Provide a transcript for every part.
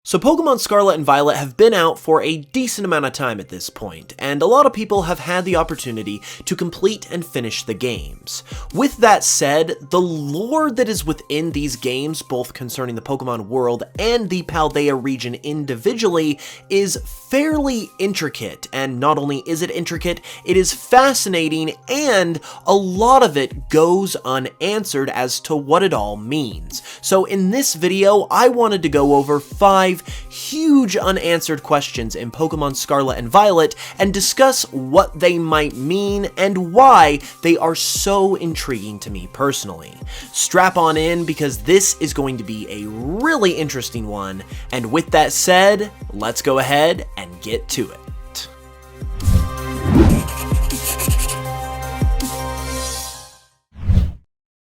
So Pokemon Scarlet and Violet have been out for a decent amount of time at this point, and a lot of people have had the opportunity to complete and finish the games. With that said, the lore that is within these games, both concerning the Pokemon world and the Paldea region individually, is fairly intricate, and not only is it intricate, it is fascinating, and a lot of it goes unanswered as to what it all means. So in this video, I wanted to go over 5 huge unanswered questions in Pokemon Scarlet and Violet and discuss what they might mean and why they are so intriguing to me personally. Strap on in because this is going to be a really interesting one, and with that said, let's go ahead and get to it.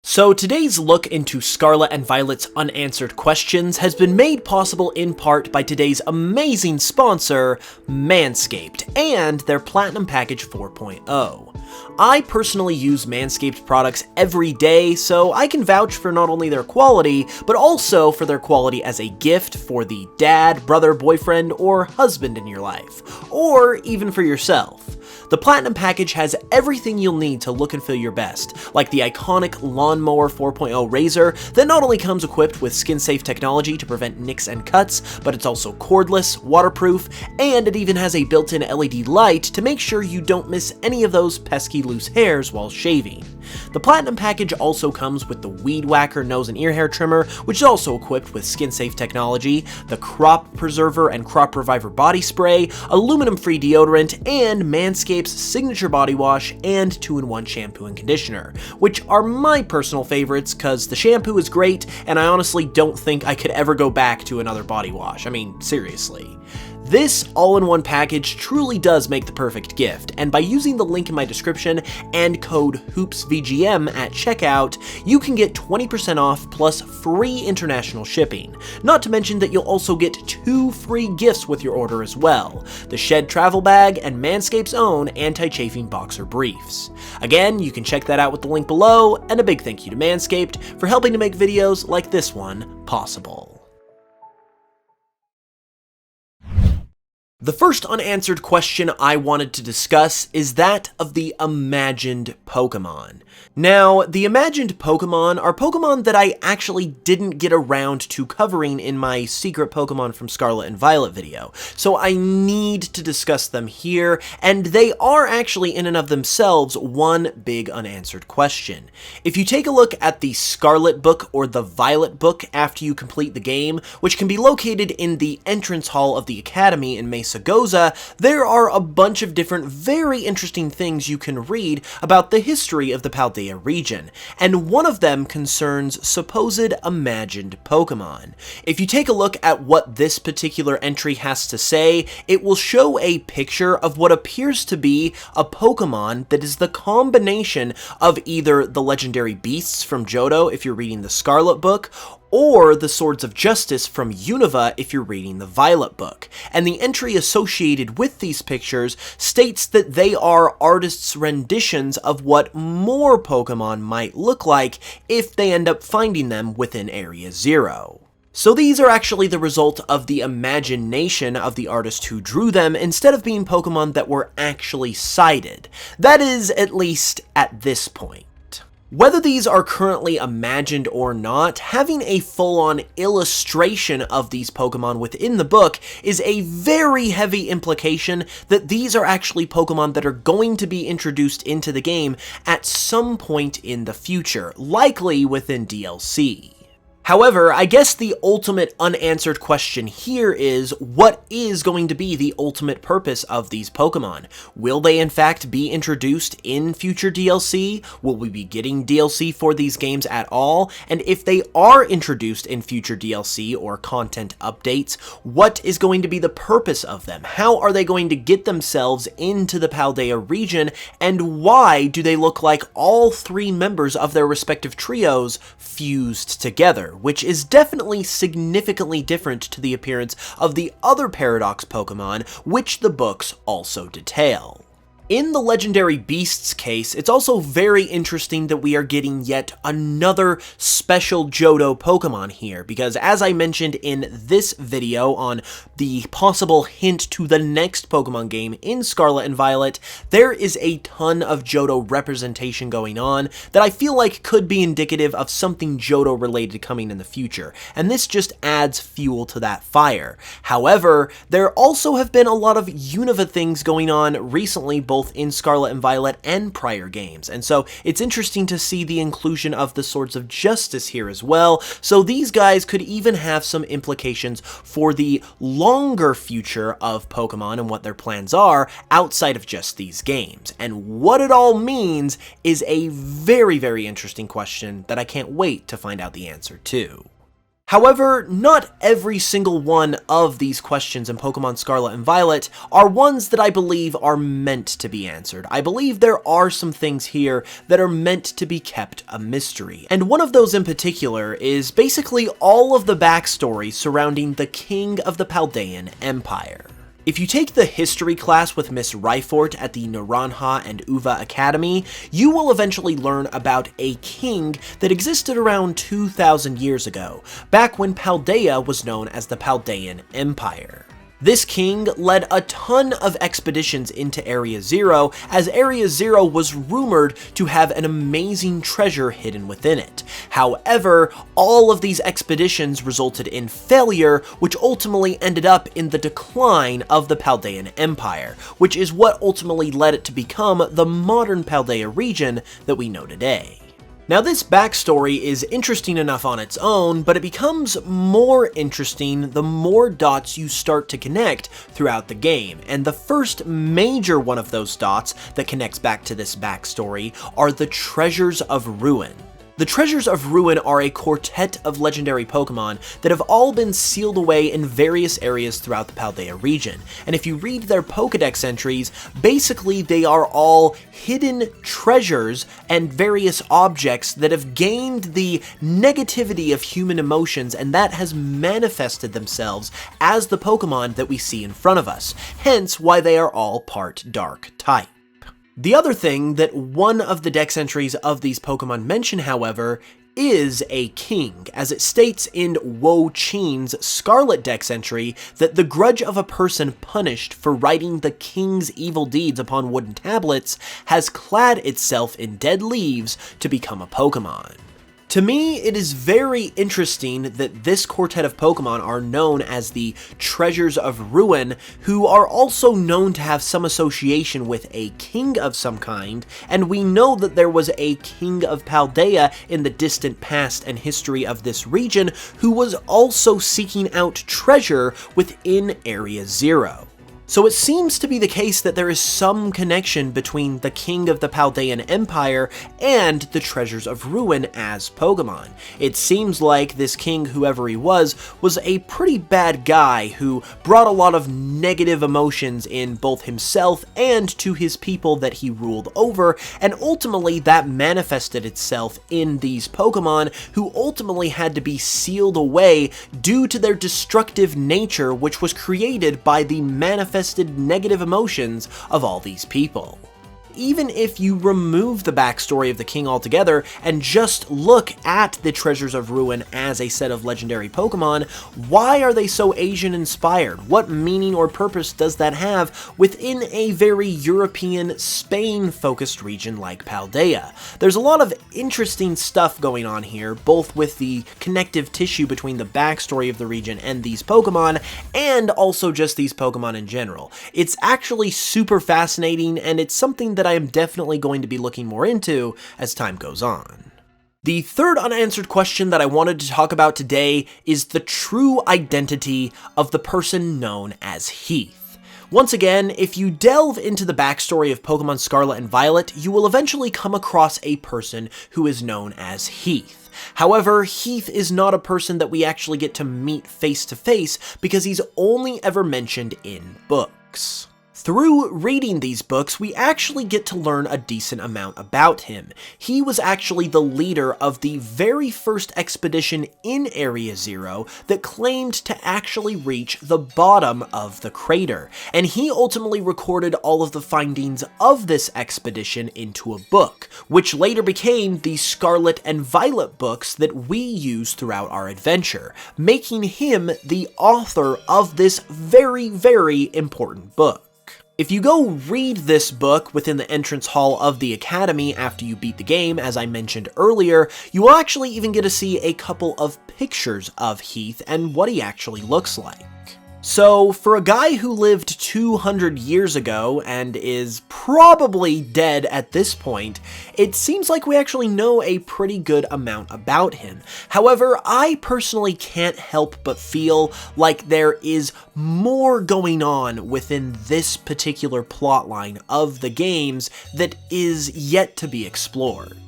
So today's look into Scarlet and Violet's unanswered questions has been made possible in part by today's amazing sponsor, Manscaped, and their Platinum Package 4.0. I personally use Manscaped products every day, so I can vouch for not only their quality, but also for their quality as a gift for the dad, brother, boyfriend, or husband in your life, or even for yourself. The Platinum Package has everything you'll need to look and feel your best, like the iconic Lawnmower 4.0 razor that not only comes equipped with skin-safe technology to prevent nicks and cuts, but it's also cordless, waterproof, and it even has a built-in LED light to make sure you don't miss any of those pesky loose hairs while shaving. The Platinum Package also comes with the Weed Whacker nose and ear hair trimmer, which is also equipped with skin-safe technology, the Crop Preserver and Crop Reviver body spray, aluminum-free deodorant, and Manscaped's signature body wash and 2-in-1 shampoo and conditioner, which are my personal favorites because the shampoo is great and I honestly don't think I could ever go back to another body wash. I mean, seriously. This all-in-one package truly does make the perfect gift, and by using the link in my description and code HoopsVGM at checkout, you can get 20% off plus free international shipping. Not to mention that you'll also get 2 free gifts with your order as well, the Shed Travel Bag and Manscaped's own anti-chafing boxer briefs. Again, you can check that out with the link below, and a big thank you to Manscaped for helping to make videos like this one possible. The first unanswered question I wanted to discuss is that of the imagined Pokemon. Now, the imagined Pokemon are Pokemon that I actually didn't get around to covering in my Secret Pokemon from Scarlet and Violet video, so I need to discuss them here, and they are actually in and of themselves one big unanswered question. If you take a look at the Scarlet book or the Violet book after you complete the game, which can be located in the entrance hall of the Academy in Mesa Goza, there are a bunch of different very interesting things you can read about the history of the Paldea region, and one of them concerns supposed imagined Pokemon. If you take a look at what this particular entry has to say, it will show a picture of what appears to be a Pokemon that is the combination of either the legendary beasts from Johto if you're reading the Scarlet book, or the Swords of Justice from Unova if you're reading the Violet book. And the entry associated with these pictures states that they are artists' renditions of what more Pokemon might look like if they end up finding them within Area Zero. So these are actually the result of the imagination of the artist who drew them instead of being Pokemon that were actually sighted. That is, at least at this point. Whether these are currently imagined or not, having a full-on illustration of these Pokemon within the book is a very heavy implication that these are actually Pokemon that are going to be introduced into the game at some point in the future, likely within DLC. However, I guess the ultimate unanswered question here is, what is going to be the ultimate purpose of these Pokemon? Will they in fact be introduced in future DLC? Will we be getting DLC for these games at all? And if they are introduced in future DLC or content updates, what is going to be the purpose of them? How are they going to get themselves into the Paldea region? And why do they look like all 3 members of their respective trios fused together? Which is definitely significantly different to the appearance of the other Paradox Pokemon, which the books also detail. In the legendary beasts case, it's also very interesting that we are getting yet another special Johto Pokemon here, because as I mentioned in this video on the possible hint to the next Pokemon game in Scarlet and Violet, there is a ton of Johto representation going on that I feel like could be indicative of something Johto related coming in the future, and this just adds fuel to that fire. However, there also have been a lot of Unova things going on recently, both in Scarlet and Violet and prior games, and so it's interesting to see the inclusion of the Swords of Justice here as well, so these guys could even have some implications for the longer future of Pokemon and what their plans are outside of just these games. And what it all means is a very, very interesting question that I can't wait to find out the answer to. However, not every single one of these questions in Pokemon Scarlet and Violet are ones that I believe are meant to be answered. I believe there are some things here that are meant to be kept a mystery. And one of those in particular is basically all of the backstory surrounding the King of the Paldean Empire. If you take the history class with Miss Ryfort at the Naranja and Uva Academy, you will eventually learn about a king that existed around 2,000 years ago, back when Paldea was known as the Paldean Empire. This king led a ton of expeditions into Area Zero, as Area Zero was rumored to have an amazing treasure hidden within it. However, all of these expeditions resulted in failure, which ultimately ended up in the decline of the Paldean Empire, which is what ultimately led it to become the modern Paldea region that we know today. Now, this backstory is interesting enough on its own, but it becomes more interesting the more dots you start to connect throughout the game, and the first major one of those dots that connects back to this backstory are the Treasures of Ruin. The Treasures of Ruin are a quartet of legendary Pokemon that have all been sealed away in various areas throughout the Paldea region, and if you read their Pokedex entries, basically they are all hidden treasures and various objects that have gained the negativity of human emotions, and that has manifested themselves as the Pokemon that we see in front of us, hence why they are all part Dark type. The other thing that one of the dex entries of these Pokemon mention, however, is a king, as it states in Wo Chin's Scarlet dex entry that the grudge of a person punished for writing the king's evil deeds upon wooden tablets has clad itself in dead leaves to become a Pokemon. To me, it is very interesting that this quartet of Pokemon are known as the Treasures of Ruin, who are also known to have some association with a king of some kind, and we know that there was a king of Paldea in the distant past and history of this region who was also seeking out treasure within Area Zero. So it seems to be the case that there is some connection between the King of the Paldean Empire and the Treasures of Ruin as Pokemon. It seems like this king, whoever he was a pretty bad guy who brought a lot of negative emotions in both himself and to his people that he ruled over, and ultimately that manifested itself in these Pokemon, who ultimately had to be sealed away due to their destructive nature, which was created by the manifested negative emotions of all these people. Even if you remove the backstory of the king altogether and just look at the Treasures of Ruin as a set of legendary Pokemon, why are they so Asian-inspired? What meaning or purpose does that have within a very European, Spain-focused region like Paldea? There's a lot of interesting stuff going on here, both with the connective tissue between the backstory of the region and these Pokemon, and also just these Pokemon in general. It's actually super fascinating, and it's something that I am definitely going to be looking more into as time goes on. The third unanswered question that I wanted to talk about today is the true identity of the person known as Heath. Once again, if you delve into the backstory of Pokemon Scarlet and Violet, you will eventually come across a person who is known as Heath. However, Heath is not a person that we actually get to meet face to face because he's only ever mentioned in books. Through reading these books, we actually get to learn a decent amount about him. He was actually the leader of the very first expedition in Area Zero that claimed to actually reach the bottom of the crater, and he ultimately recorded all of the findings of this expedition into a book, which later became the Scarlet and Violet books that we use throughout our adventure, making him the author of this very, very important book. If you go read this book within the entrance hall of the Academy after you beat the game, as I mentioned earlier, you will actually even get to see a couple of pictures of Heath and what he actually looks like. So, for a guy who lived 200 years ago and is probably dead at this point, it seems like we actually know a pretty good amount about him. However, I personally can't help but feel like there is more going on within this particular plotline of the games that is yet to be explored.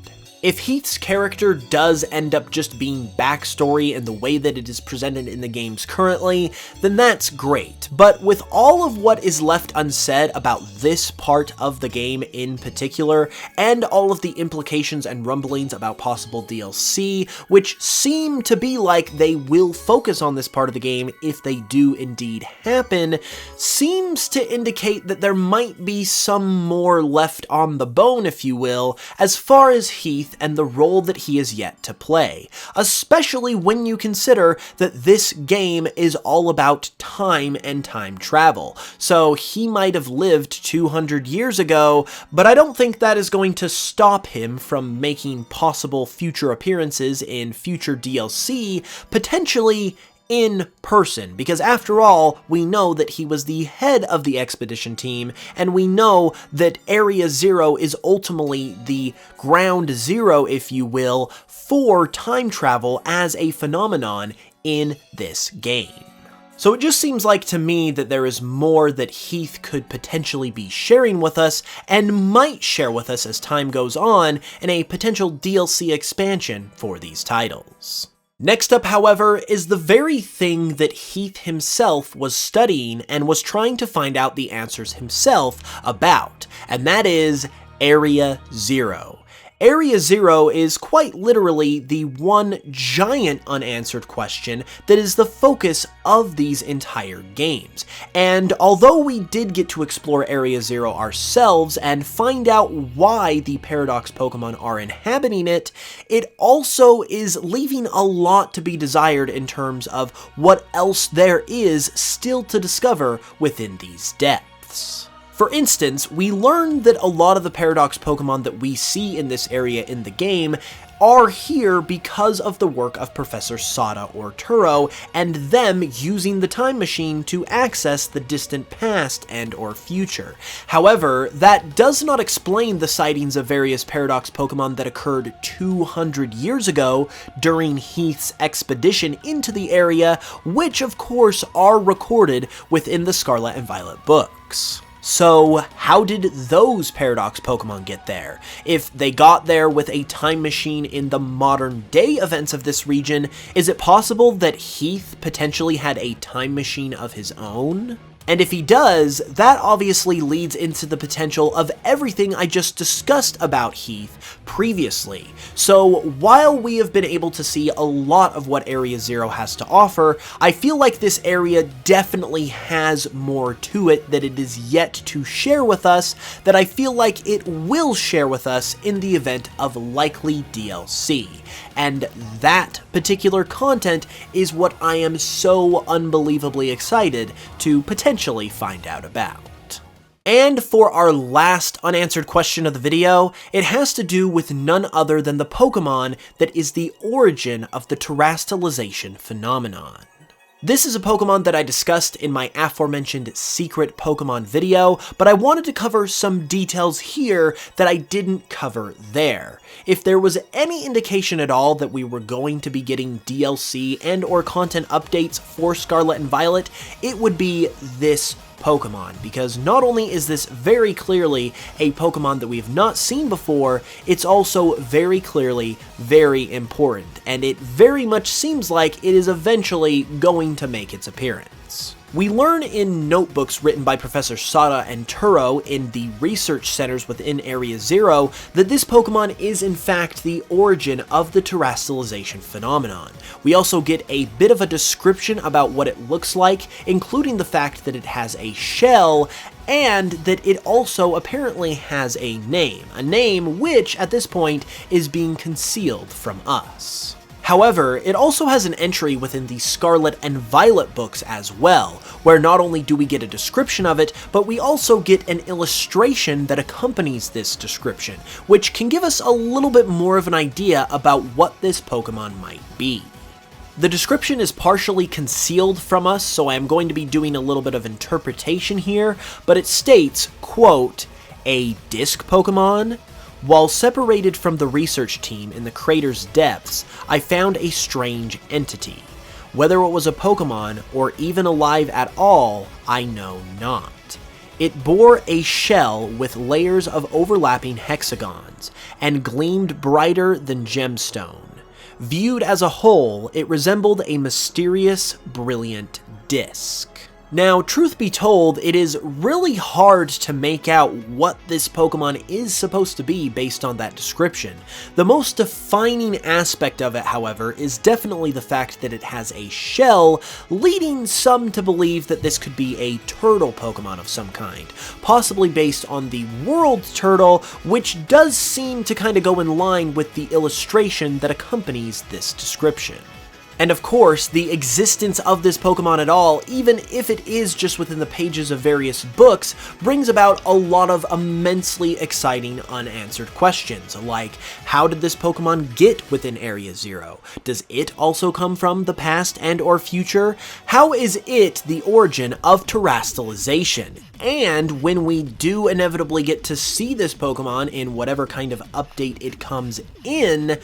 If Heath's character does end up just being backstory in the way that it is presented in the games currently, then that's great. But with all of what is left unsaid about this part of the game in particular, and all of the implications and rumblings about possible DLC, which seem to be like they will focus on this part of the game if they do indeed happen, seems to indicate that there might be some more left on the bone, if you will, as far as Heath and the role that he is yet to play, especially when you consider that this game is all about time and time travel. So he might have lived 200 years ago, but I don't think that is going to stop him from making possible future appearances in future DLC, potentially in person, because after all, we know that he was the head of the expedition team, and we know that Area Zero is ultimately the ground zero, if you will, for time travel as a phenomenon in this game. So it just seems like to me that there is more that Heath could potentially be sharing with us, and might share with us as time goes on in a potential DLC expansion for these titles. Next up, however, is the very thing that Heath himself was studying and was trying to find out the answers himself about, and that is Area Zero. Area Zero is quite literally the one giant unanswered question that is the focus of these entire games. And although we did get to explore Area Zero ourselves and find out why the Paradox Pokemon are inhabiting it, it also is leaving a lot to be desired in terms of what else there is still to discover within these depths. For instance, we learned that a lot of the Paradox Pokemon that we see in this area in the game are here because of the work of Professor Sada or Turo, and them using the time machine to access the distant past and or future. However, that does not explain the sightings of various Paradox Pokemon that occurred 200 years ago during Heath's expedition into the area, which of course are recorded within the Scarlet and Violet books. So how did those Paradox Pokemon get there? If they got there with a time machine in the modern day events of this region, is it possible that Heath potentially had a time machine of his own? And if he does, that obviously leads into the potential of everything I just discussed about Heath previously. So while we have been able to see a lot of what Area Zero has to offer, I feel like this area definitely has more to it that it is yet to share with us, that I feel like it will share with us in the event of likely DLC. And that particular content is what I am so unbelievably excited to potentially find out about. And for our last unanswered question of the video, it has to do with none other than the Pokemon that is the origin of the Terrestrialization Phenomenon. This is a Pokemon that I discussed in my aforementioned secret Pokemon video, but I wanted to cover some details here that I didn't cover there. If there was any indication at all that we were going to be getting DLC and or content updates for Scarlet and Violet, it would be this Pokemon, because not only is this very clearly a Pokemon that we have not seen before, it's also very clearly very important, and it very much seems like it is eventually going to make its appearance. We learn in notebooks written by Professor Sada and Turo in the research centers within Area Zero that this Pokemon is in fact the origin of the Terrestrialization Phenomenon. We also get a bit of a description about what it looks like, including the fact that it has a shell, and that it also apparently has a name which, at this point, is being concealed from us. However, it also has an entry within the Scarlet and Violet books as well, where not only do we get a description of it, but we also get an illustration that accompanies this description, which can give us a little bit more of an idea about what this Pokemon might be. The description is partially concealed from us, so I am going to be doing a little bit of interpretation here, but it states, quote, "A disc Pokemon? While separated from the research team in the crater's depths, I found a strange entity. Whether it was a Pokemon or even alive at all, I know not. It bore a shell with layers of overlapping hexagons, and gleamed brighter than gemstone. Viewed as a whole, it resembled a mysterious, brilliant disc." Now, truth be told, it is really hard to make out what this Pokemon is supposed to be based on that description. The most defining aspect of it, however, is definitely the fact that it has a shell, leading some to believe that this could be a turtle Pokemon of some kind, possibly based on the world turtle, which does seem to kind of go in line with the illustration that accompanies this description. And of course, the existence of this Pokemon at all, even if it is just within the pages of various books, brings about a lot of immensely exciting unanswered questions, like how did this Pokemon get within Area Zero? Does it also come from the past and or future? How is it the origin of terrestrialization? And when we do inevitably get to see this Pokemon in whatever kind of update it comes in,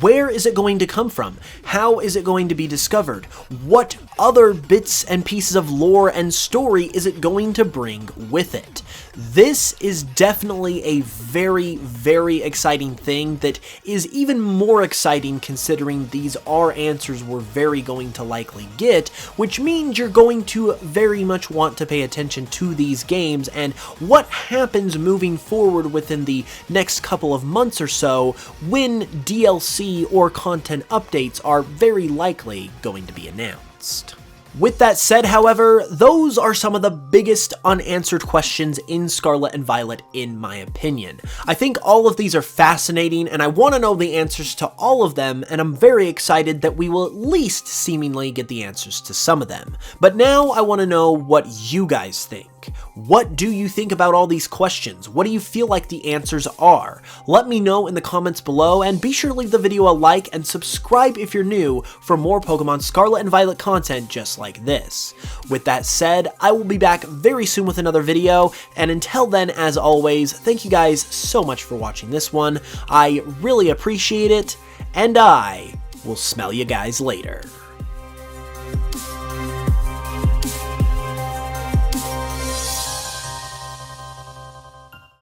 where is it going to come from? How is it going to be discovered? What other bits and pieces of lore and story is it going to bring with it? This is definitely a very, very exciting thing that is even more exciting considering these are answers we're very going to likely get, which means you're going to very much want to pay attention to these games and what happens moving forward within the next couple of months or so when DLC or content updates are very likely going to be announced. With that said, however, those are some of the biggest unanswered questions in Scarlet and Violet in my opinion. I think all of these are fascinating and I want to know the answers to all of them, and I'm very excited that we will at least seemingly get the answers to some of them. But now I want to know what you guys think. What do you think about all these questions? What do you feel like the answers are? Let me know in the comments below, and be sure to leave the video a like and subscribe if you're new for more Pokemon Scarlet and Violet content just like this. With that said, I will be back very soon with another video, and until then, as always, thank you guys so much for watching this one. I really appreciate it, and I will smell you guys later.